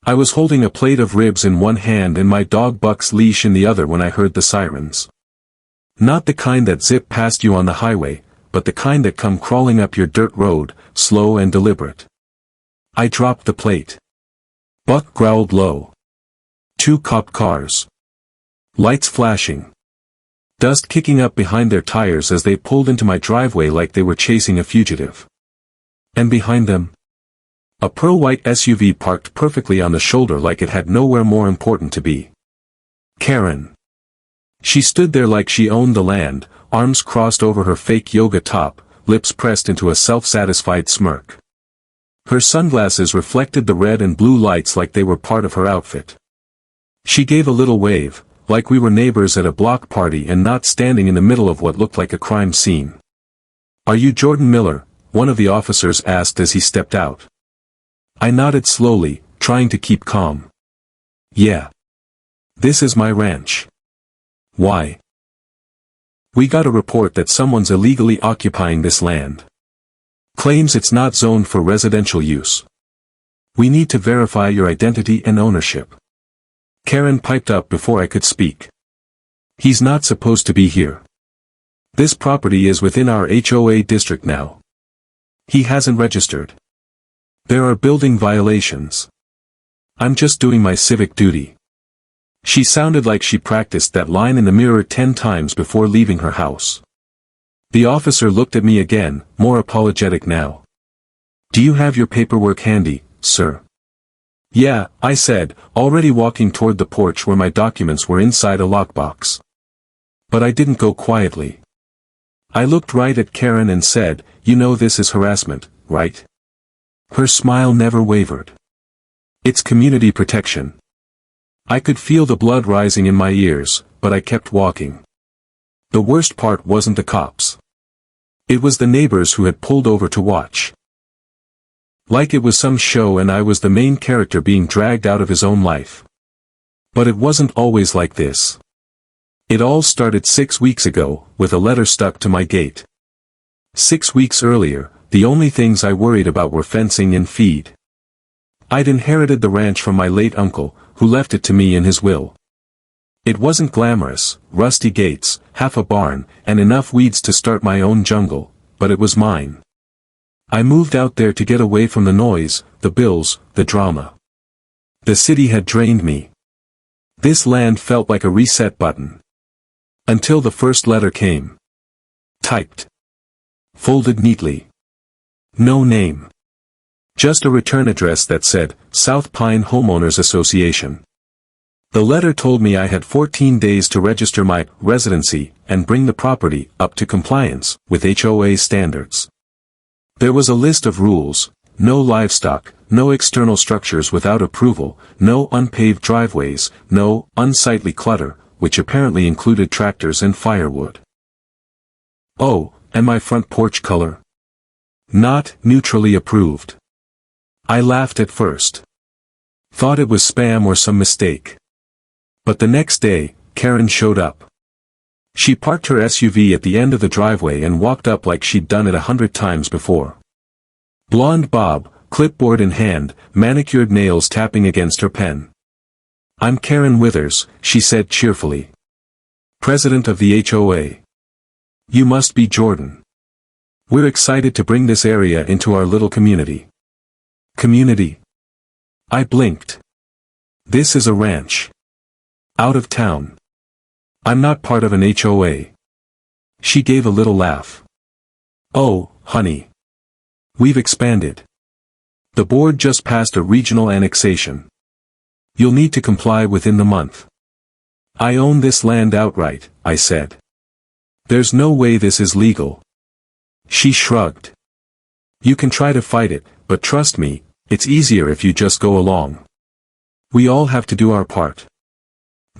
I was holding a plate of ribs in one hand and my dog Buck's leash in the other when I heard the sirens. Not the kind that zip past you on the highway, but the kind that come crawling up your dirt road, slow and deliberate. I dropped the plate. Buck growled low. 2 cop cars. Lights flashing. Dust kicking up behind their tires as they pulled into my driveway like they were chasing a fugitive. And behind them? A pearl-white SUV parked perfectly on the shoulder like it had nowhere more important to be. Karen. She stood there like she owned the land, arms crossed over her fake yoga top, lips pressed into a self-satisfied smirk. Her sunglasses reflected the red and blue lights like they were part of her outfit. She gave a little wave, like we were neighbors at a block party and not standing in the middle of what looked like a crime scene. "Are you Jordan Miller?" one of the officers asked as he stepped out. I nodded slowly, trying to keep calm. "Yeah. This is my ranch." "Why?" "We got a report that someone's illegally occupying this land. Claims it's not zoned for residential use. We need to verify your identity and ownership." Karen piped up before I could speak. "He's not supposed to be here. This property is within our HOA district now. He hasn't registered. There are building violations. I'm just doing my civic duty." She sounded like she practiced that line in the mirror 10 times before leaving her house. The officer looked at me again, more apologetic now. "Do you have your paperwork handy, sir?" "Yeah," I said, already walking toward the porch where my documents were inside a lockbox. But I didn't go quietly. I looked right at Karen and said, "You know this is harassment, right?" Her smile never wavered. "It's community protection." I could feel the blood rising in my ears, but I kept walking. The worst part wasn't the cops. It was the neighbors who had pulled over to watch. Like it was some show and I was the main character being dragged out of his own life. But it wasn't always like this. It all started 6 weeks ago, with a letter stuck to my gate. 6 weeks earlier, the only things I worried about were fencing and feed. I'd inherited the ranch from my late uncle, who left it to me in his will. It wasn't glamorous, rusty gates, half a barn, and enough weeds to start my own jungle, but it was mine. I moved out there to get away from the noise, the bills, the drama. The city had drained me. This land felt like a reset button. Until the first letter came. Typed. Folded neatly. No name. Just a return address that said, South Pine Homeowners Association. The letter told me I had 14 days to register my residency and bring the property up to compliance with HOA standards. There was a list of rules: no livestock, no external structures without approval, no unpaved driveways, no unsightly clutter, which apparently included tractors and firewood. Oh, and my front porch color? Not neutrally approved. I laughed at first. Thought it was spam or some mistake. But the next day, Karen showed up. She parked her SUV at the end of the driveway and walked up like she'd done it 100 times before. Blonde bob, clipboard in hand, manicured nails tapping against her pen. "I'm Karen Withers," she said cheerfully. "President of the HOA. You must be Jordan. We're excited to bring this area into our little community." Community? I blinked. This is a ranch. Out of town. I'm not part of an HOA. She gave a little laugh. "Oh, honey. We've expanded. The board just passed a regional annexation. You'll need to comply within the month." "I own this land outright," I said. "There's no way this is legal." She shrugged. "You can try to fight it, but trust me, it's easier if you just go along. We all have to do our part."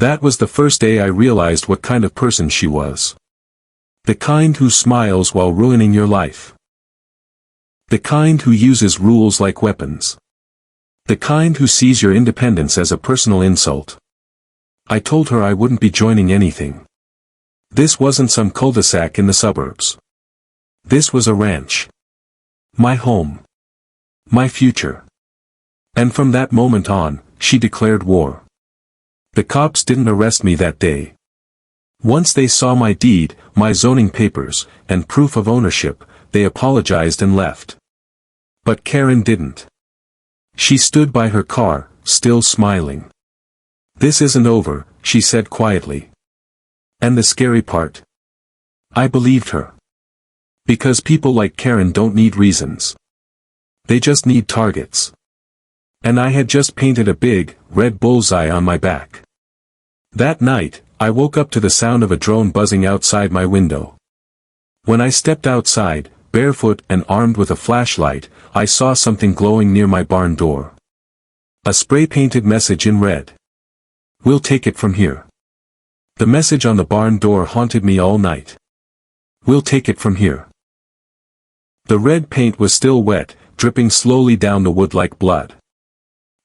That was the first day I realized what kind of person she was. The kind who smiles while ruining your life. The kind who uses rules like weapons. The kind who sees your independence as a personal insult. I told her I wouldn't be joining anything. This wasn't some cul-de-sac in the suburbs. This was a ranch. My home. My future. And from that moment on, she declared war. The cops didn't arrest me that day. Once they saw my deed, my zoning papers, and proof of ownership, they apologized and left. But Karen didn't. She stood by her car, still smiling. "This isn't over," she said quietly. And the scary part? I believed her. Because people like Karen don't need reasons. They just need targets. And I had just painted a big, red bullseye on my back. That night, I woke up to the sound of a drone buzzing outside my window. When I stepped outside, barefoot and armed with a flashlight, I saw something glowing near my barn door. A spray-painted message in red. "We'll take it from here." The message on the barn door haunted me all night. "We'll take it from here." The red paint was still wet, dripping slowly down the wood like blood.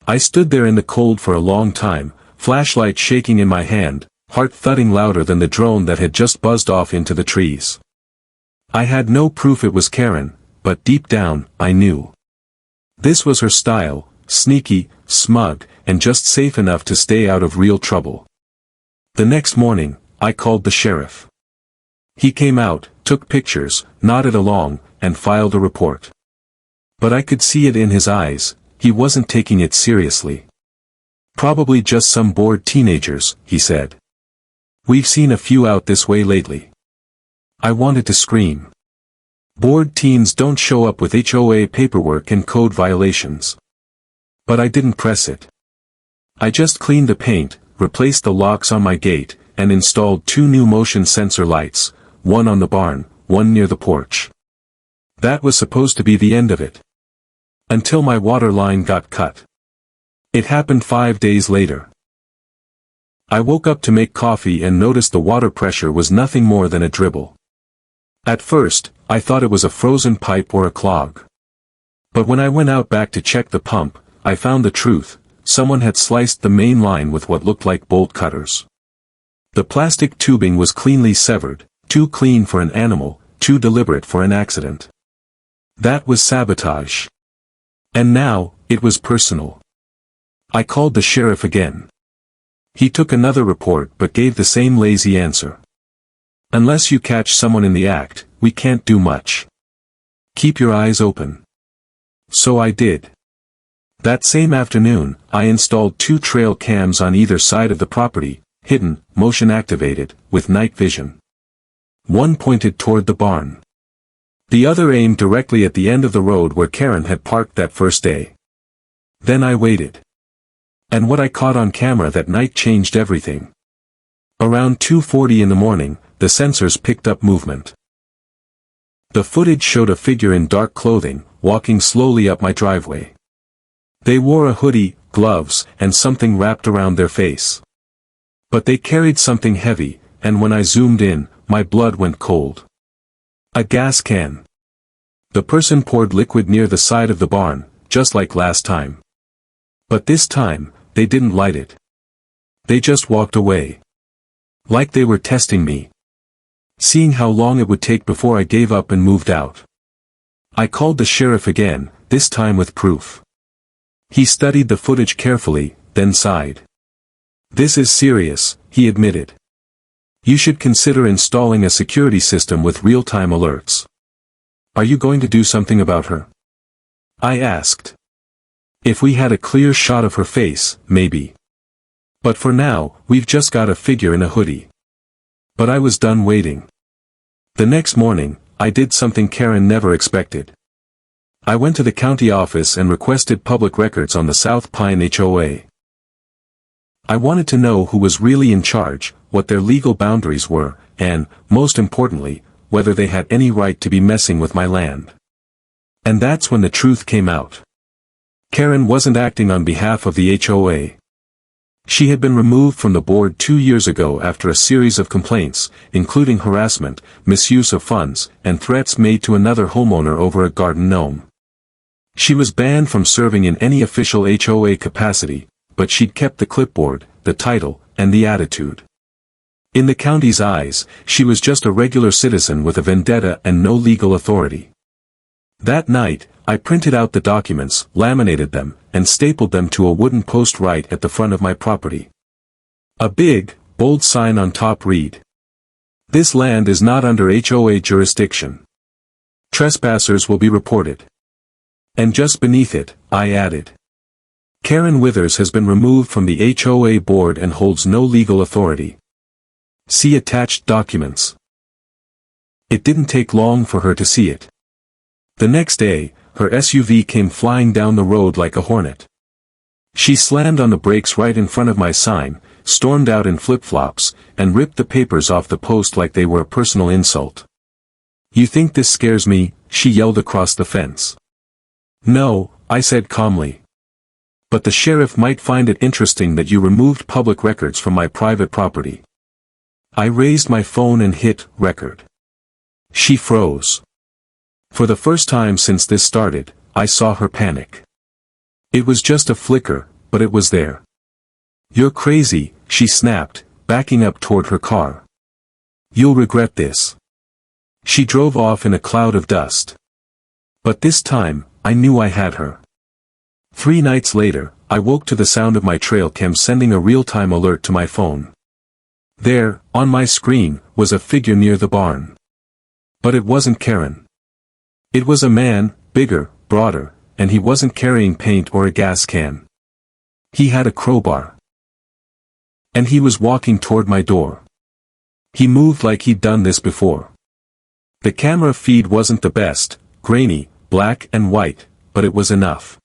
I stood there in the cold for a long time, flashlight shaking in my hand, heart thudding louder than the drone that had just buzzed off into the trees. I had no proof it was Karen, but deep down, I knew. This was her style, sneaky, smug, and just safe enough to stay out of real trouble. The next morning, I called the sheriff. He came out, took pictures, nodded along, and filed a report. But I could see it in his eyes, he wasn't taking it seriously. "Probably just some bored teenagers," he said. "We've seen a few out this way lately." I wanted to scream. Bored teens don't show up with HOA paperwork and code violations. But I didn't press it. I just cleaned the paint, replaced the locks on my gate, and installed 2 new motion sensor lights, one on the barn, one near the porch. That was supposed to be the end of it. Until my water line got cut. It happened 5 days later. I woke up to make coffee and noticed the water pressure was nothing more than a dribble. At first, I thought it was a frozen pipe or a clog. But when I went out back to check the pump, I found the truth: someone had sliced the main line with what looked like bolt cutters. The plastic tubing was cleanly severed, too clean for an animal, too deliberate for an accident. That was sabotage. And now, it was personal. I called the sheriff again. He took another report but gave the same lazy answer. "Unless you catch someone in the act, we can't do much. Keep your eyes open." So I did. That same afternoon, I installed 2 trail cams on either side of the property, hidden, motion activated, with night vision. One pointed toward the barn. The other aimed directly at the end of the road where Karen had parked that first day. Then I waited. And what I caught on camera that night changed everything. Around 2:40 in the morning, the sensors picked up movement. The footage showed a figure in dark clothing, walking slowly up my driveway. They wore a hoodie, gloves, and something wrapped around their face. But they carried something heavy, and when I zoomed in, my blood went cold. A gas can. The person poured liquid near the side of the barn, just like last time. But this time, they didn't light it. They just walked away. Like they were testing me. Seeing how long it would take before I gave up and moved out. I called the sheriff again, this time with proof. He studied the footage carefully, then sighed. "This is serious," he admitted. "You should consider installing a security system with real-time alerts." "Are you going to do something about her?" I asked. "If we had a clear shot of her face, maybe. But for now, we've just got a figure in a hoodie." But I was done waiting. The next morning, I did something Karen never expected. I went to the county office and requested public records on the South Pine HOA. I wanted to know who was really in charge, what their legal boundaries were, and, most importantly, whether they had any right to be messing with my land. And that's when the truth came out. Karen wasn't acting on behalf of the HOA. She had been removed from the board 2 years ago after a series of complaints, including harassment, misuse of funds, and threats made to another homeowner over a garden gnome. She was banned from serving in any official HOA capacity, but she'd kept the clipboard, the title, and the attitude. In the county's eyes, she was just a regular citizen with a vendetta and no legal authority. That night, I printed out the documents, laminated them, and stapled them to a wooden post right at the front of my property. A big, bold sign on top read: "This land is not under HOA jurisdiction. Trespassers will be reported." And just beneath it, I added: "Karen Withers has been removed from the HOA board and holds no legal authority. See attached documents." It didn't take long for her to see it. The next day, her SUV came flying down the road like a hornet. She slammed on the brakes right in front of my sign, stormed out in flip-flops, and ripped the papers off the post like they were a personal insult. "You think this scares me?" she yelled across the fence. "No," I said calmly. "But the sheriff might find it interesting that you removed public records from my private property." I raised my phone and hit record. She froze. For the first time since this started, I saw her panic. It was just a flicker, but it was there. "You're crazy," she snapped, backing up toward her car. "You'll regret this." She drove off in a cloud of dust. But this time, I knew I had her. 3 nights later, I woke to the sound of my trail cam sending a real-time alert to my phone. There, on my screen, was a figure near the barn. But it wasn't Karen. It was a man, bigger, broader, and he wasn't carrying paint or a gas can. He had a crowbar. And he was walking toward my door. He moved like he'd done this before. The camera feed wasn't the best, grainy, black and white, but it was enough.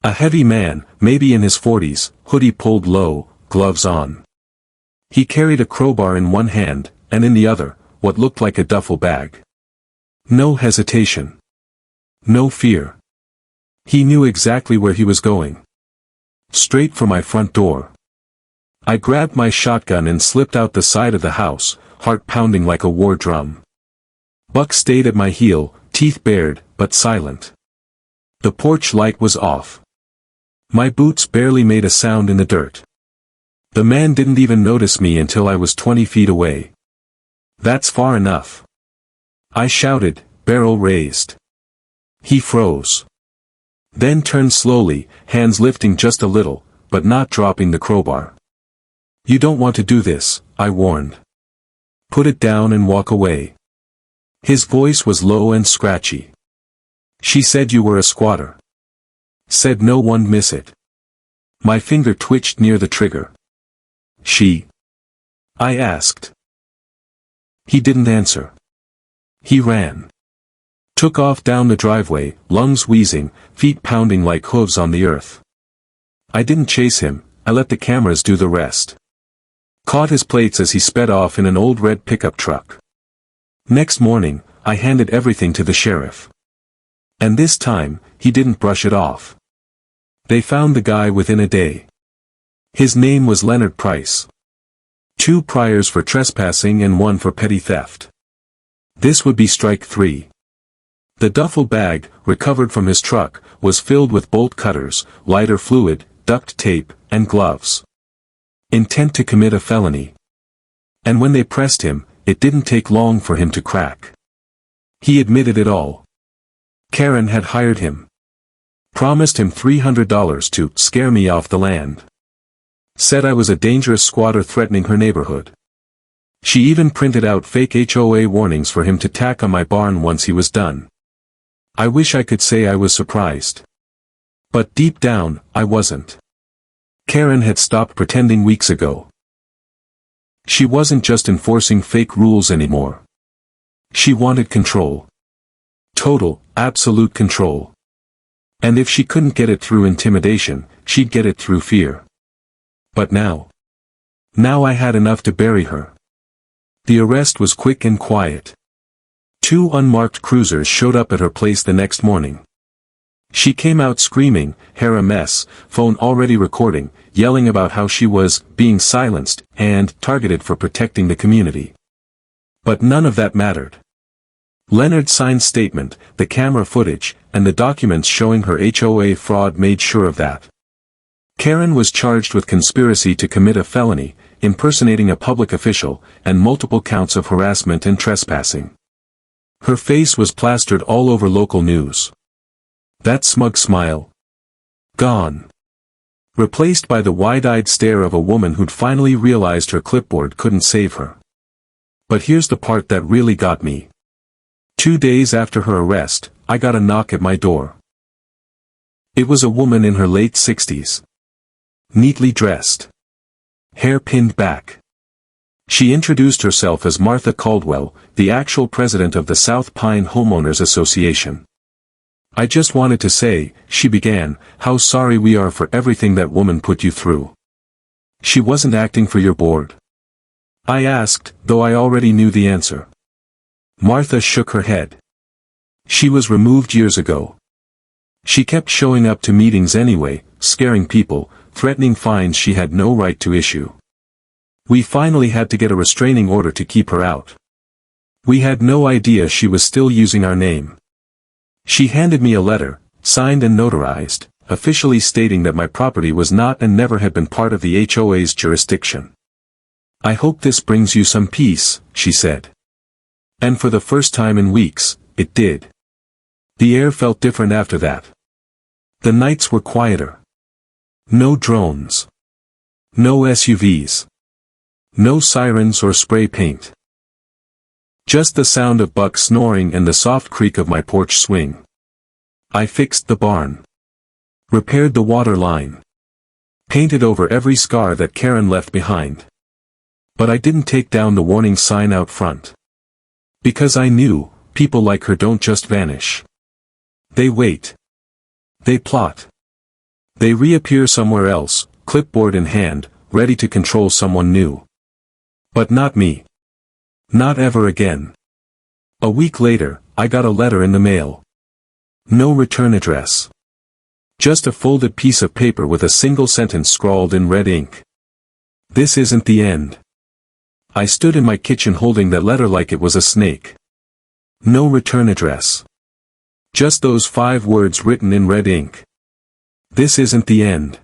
A heavy man, maybe in his 40s, hoodie pulled low, gloves on. He carried a crowbar in one hand, and in the other, what looked like a duffel bag. No hesitation. No fear. He knew exactly where he was going. Straight for my front door. I grabbed my shotgun and slipped out the side of the house, heart pounding like a war drum. Buck stayed at my heel, teeth bared, but silent. The porch light was off. My boots barely made a sound in the dirt. The man didn't even notice me until I was 20 feet away. "That's far enough," I shouted, barrel raised. He froze. Then turned slowly, hands lifting just a little, but not dropping the crowbar. "You don't want to do this," I warned. "Put it down and walk away." His voice was low and scratchy. "She said you were a squatter. Said no one'd miss it." My finger twitched near the trigger. "She?" I asked. He didn't answer. He ran. Took off down the driveway, lungs wheezing, feet pounding like hooves on the earth. I didn't chase him, I let the cameras do the rest. Caught his plates as he sped off in an old red pickup truck. Next morning, I handed everything to the sheriff. And this time, he didn't brush it off. They found the guy within a day. His name was Leonard Price. 2 priors for trespassing and 1 for petty theft. This would be strike 3. The duffel bag, recovered from his truck, was filled with bolt cutters, lighter fluid, duct tape, and gloves. Intent to commit a felony. And when they pressed him, it didn't take long for him to crack. He admitted it all. Karen had hired him. Promised him $300 to scare me off the land. Said I was a dangerous squatter threatening her neighborhood. She even printed out fake HOA warnings for him to tack on my barn once he was done. I wish I could say I was surprised. But deep down, I wasn't. Karen had stopped pretending weeks ago. She wasn't just enforcing fake rules anymore. She wanted control. Total, absolute control. And if she couldn't get it through intimidation, she'd get it through fear. But now I had enough to bury her. The arrest was quick and quiet. 2 unmarked cruisers showed up at her place the next morning. She came out screaming, hair a mess, phone already recording, yelling about how she was being silenced and targeted for protecting the community. But none of that mattered. Leonard's signed statement, the camera footage, and the documents showing her HOA fraud made sure of that. Karen was charged with conspiracy to commit a felony, impersonating a public official, and multiple counts of harassment and trespassing. Her face was plastered all over local news. That smug smile. Gone. Replaced by the wide-eyed stare of a woman who'd finally realized her clipboard couldn't save her. But here's the part that really got me. 2 days after her arrest, I got a knock at my door. It was a woman in her late 60s. Neatly dressed. Hair pinned back. She introduced herself as Martha Caldwell, the actual president of the South Pine Homeowners Association. "I just wanted to say," she began, "how sorry we are for everything that woman put you through. She wasn't acting for your board?" I asked, though I already knew the answer. Martha shook her head. She was removed years ago. She kept showing up to meetings anyway, scaring people, threatening fines she had no right to issue. We finally had to get a restraining order to keep her out. We had no idea she was still using our name. She handed me a letter, signed and notarized, officially stating that my property was not and never had been part of the HOA's jurisdiction. "I hope this brings you some peace," she said. And for the first time in weeks, it did. The air felt different after that. The nights were quieter. No drones. No SUVs. No sirens or spray paint. Just the sound of Buck snoring and the soft creak of my porch swing. I fixed the barn. Repaired the water line. Painted over every scar that Karen left behind. But I didn't take down the warning sign out front. Because I knew, people like her don't just vanish. They wait. They plot. They reappear somewhere else, clipboard in hand, ready to control someone new. But not me. Not ever again. A week later, I got a letter in the mail. No return address. Just a folded piece of paper with a single sentence scrawled in red ink. "This isn't the end." I stood in my kitchen holding that letter like it was a snake. No return address. Just those 5 words written in red ink. This isn't the end.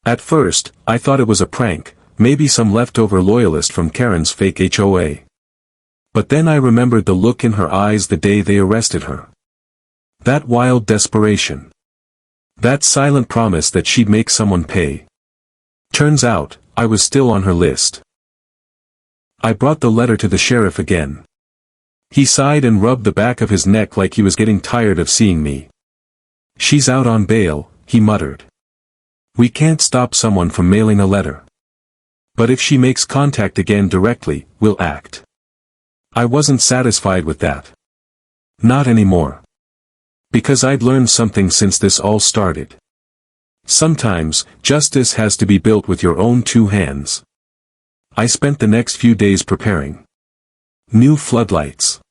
At first, I thought it was a prank, maybe some leftover loyalist from Karen's fake HOA. But then I remembered the look in her eyes the day they arrested her. That wild desperation. That silent promise that she'd make someone pay. Turns out, I was still on her list. I brought the letter to the sheriff again. He sighed and rubbed the back of his neck like he was getting tired of seeing me. "She's out on bail," he muttered. "We can't stop someone from mailing a letter. But if she makes contact again directly, we'll act." I wasn't satisfied with that. Not anymore. Because I'd learned something since this all started. Sometimes, justice has to be built with your own 2 hands. I spent the next few days preparing. New floodlights.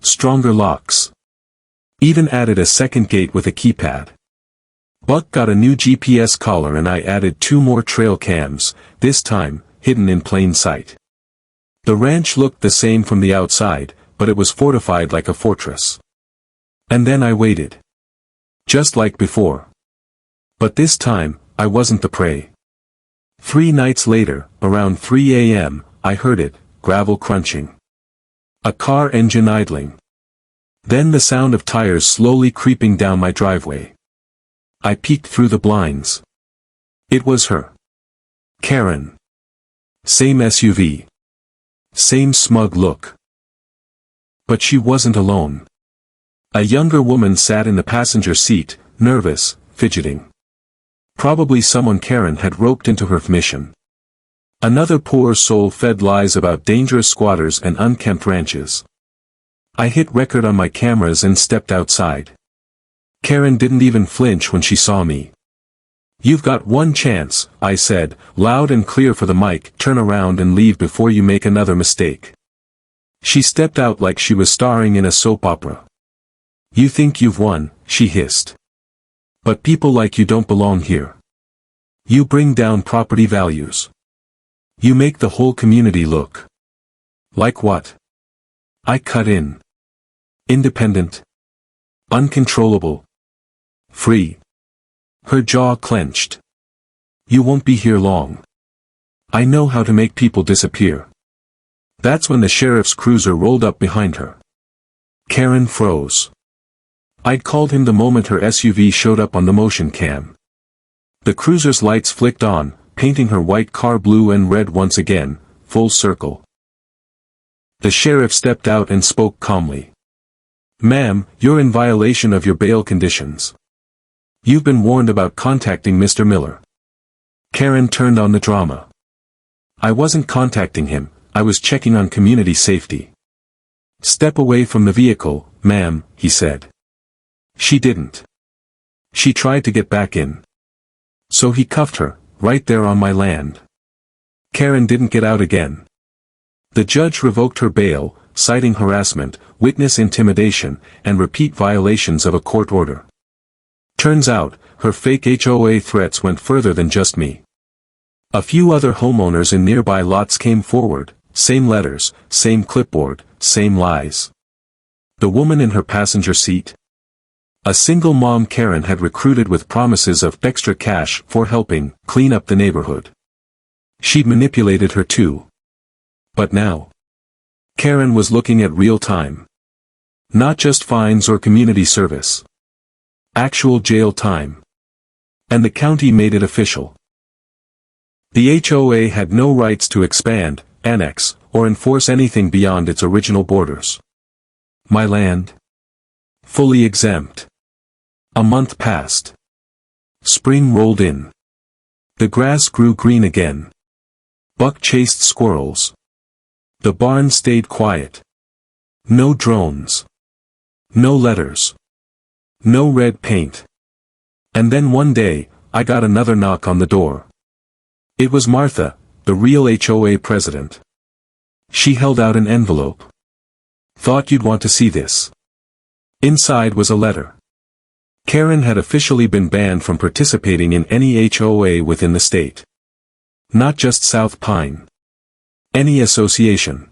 Stronger locks. Even added a second gate with a keypad. Buck got a new GPS collar and I added 2 more trail cams, this time, hidden in plain sight. The ranch looked the same from the outside, but it was fortified like a fortress. And then I waited. Just like before. But this time, I wasn't the prey. 3 nights later, around 3 a.m., I heard it, gravel crunching. A car engine idling. Then the sound of tires slowly creeping down my driveway. I peeked through the blinds. It was her. Karen. Same SUV. Same smug look. But she wasn't alone. A younger woman sat in the passenger seat, nervous, fidgeting. Probably someone Karen had roped into her mission. Another poor soul fed lies about dangerous squatters and unkempt ranches. I hit record on my cameras and stepped outside. Karen didn't even flinch when she saw me. "You've got one chance," I said, loud and clear for the mic, "turn around and leave before you make another mistake." She stepped out like she was starring in a soap opera. "You think you've won," she hissed. "But people like you don't belong here. You bring down property values. You make the whole community look like what?" I cut in. "Independent. Uncontrollable. Free." Her jaw clenched. "You won't be here long. I know how to make people disappear." That's when the sheriff's cruiser rolled up behind her. Karen froze. I'd called him the moment her SUV showed up on the motion cam. The cruiser's lights flicked on, painting her white car blue and red once again, full circle. The sheriff stepped out and spoke calmly. "Ma'am, you're in violation of your bail conditions. You've been warned about contacting Mr. Miller." Karen turned on the drama. "I wasn't contacting him, I was checking on community safety." "Step away from the vehicle, ma'am," he said. She didn't. She tried to get back in. So he cuffed her, right there on my land. Karen didn't get out again. The judge revoked her bail, citing harassment, witness intimidation, and repeat violations of a court order. Turns out, her fake HOA threats went further than just me. A few other homeowners in nearby lots came forward, same letters, same clipboard, same lies. The woman in her passenger seat? A single mom Karen had recruited with promises of extra cash for helping clean up the neighborhood. She'd manipulated her too. But now, Karen was looking at real time. Not just fines or community service. Actual jail time. And the county made it official. The HOA had no rights to expand, annex, or enforce anything beyond its original borders. My land? Fully exempt. A month passed. Spring rolled in. The grass grew green again. Buck chased squirrels. The barn stayed quiet. No drones. No letters. No red paint. And then one day, I got another knock on the door. It was Martha, the real HOA president. She held out an envelope. "Thought you'd want to see this." Inside was a letter. Karen had officially been banned from participating in any HOA within the state. Not just South Pine. Any association.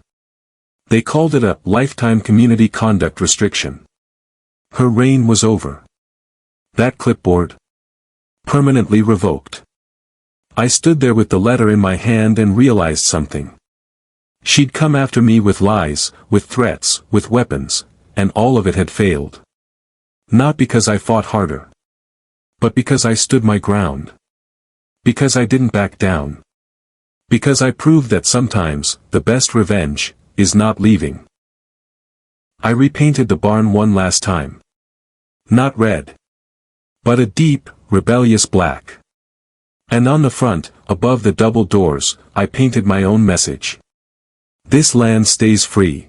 They called it a lifetime community conduct restriction. Her reign was over. That clipboard? Permanently revoked. I stood there with the letter in my hand and realized something. She'd come after me with lies, with threats, with weapons, and all of it had failed. Not because I fought harder. But because I stood my ground. Because I didn't back down. Because I proved that sometimes, the best revenge, is not leaving. I repainted the barn one last time. Not red. But a deep, rebellious black. And on the front, above the double doors, I painted my own message. This land stays free.